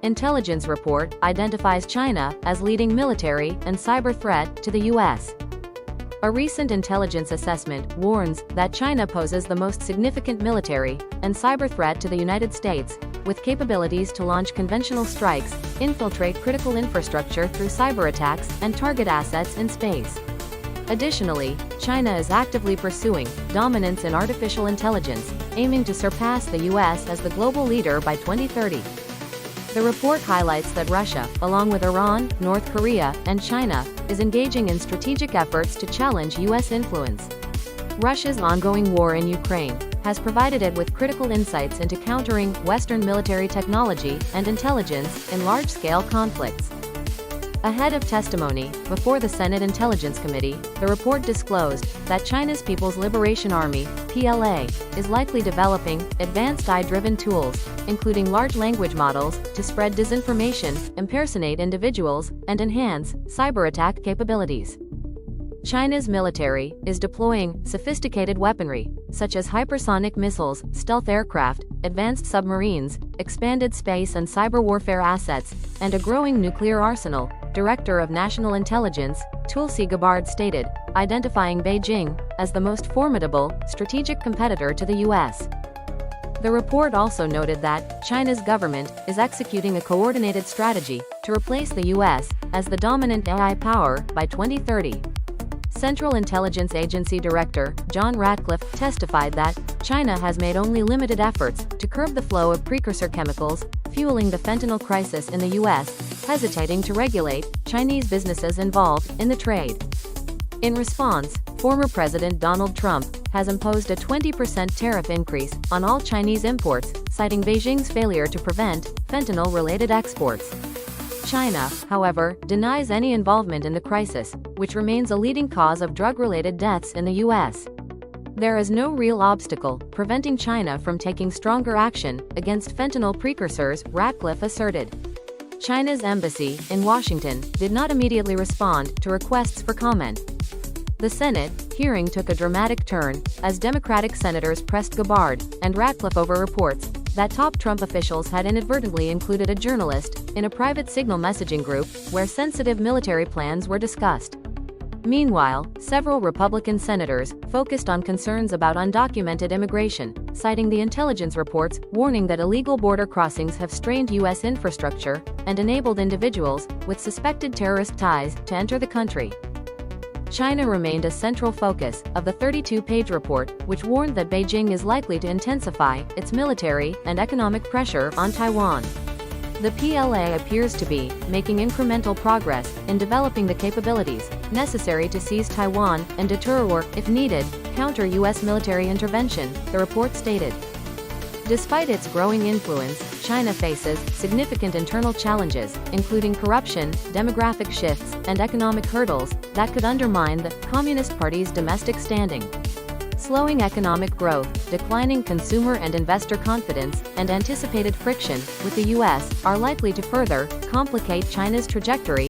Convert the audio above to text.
Intelligence report identifies China as leading military and cyber threat to the U.S. A recent intelligence assessment warns that China poses the most significant military and cyber threat to the United States, with capabilities to launch conventional strikes, infiltrate critical infrastructure through cyberattacks, and target assets in space. Additionally, China is actively pursuing dominance in artificial intelligence, aiming to surpass the U.S. as the global leader by 2030. The report highlights that Russia, along with Iran, North Korea, and China, is engaging in strategic efforts to challenge U.S. influence. Russia's ongoing war in Ukraine has provided it with critical insights into countering Western military technology and intelligence in large-scale conflicts. Ahead of testimony before the Senate Intelligence Committee, the report disclosed that China's People's Liberation Army, PLA, is likely developing advanced AI-driven tools, including large language models, to spread disinformation, impersonate individuals, and enhance cyber-attack capabilities. China's military is deploying sophisticated weaponry, such as hypersonic missiles, stealth aircraft, advanced submarines, expanded space and cyber warfare assets, and a growing nuclear arsenal, Director of National Intelligence, Tulsi Gabbard stated, identifying Beijing as the most formidable strategic competitor to the U.S. The report also noted that China's government is executing a coordinated strategy to replace the U.S. as the dominant AI power by 2030. Central Intelligence Agency Director John Ratcliffe testified that China has made only limited efforts to curb the flow of precursor chemicals, fueling the fentanyl crisis in the U.S., hesitating to regulate Chinese businesses involved in the trade. In response, former President Donald Trump has imposed a 20% tariff increase on all Chinese imports, citing Beijing's failure to prevent fentanyl-related exports. China, however, denies any involvement in the crisis, which remains a leading cause of drug-related deaths in the U.S. There is no real obstacle preventing China from taking stronger action against fentanyl precursors, Ratcliffe asserted. China's embassy in Washington did not immediately respond to requests for comment. The Senate hearing took a dramatic turn as Democratic senators pressed Gabbard and Ratcliffe over reports that top Trump officials had inadvertently included a journalist in a private signal messaging group where sensitive military plans were discussed. Meanwhile, several Republican senators focused on concerns about undocumented immigration, citing the intelligence reports warning that illegal border crossings have strained U.S. infrastructure and enabled individuals with suspected terrorist ties to enter the country. China remained a central focus of the 32-page report, which warned that Beijing is likely to intensify its military and economic pressure on Taiwan. The PLA appears to be making incremental progress in developing the capabilities necessary to seize Taiwan and deter or, if needed, counter U.S. military intervention, the report stated. Despite its growing influence, China faces significant internal challenges, including corruption, demographic shifts, and economic hurdles that could undermine the Communist Party's domestic standing. Slowing economic growth, declining consumer and investor confidence, and anticipated friction with the U.S. are likely to further complicate China's trajectory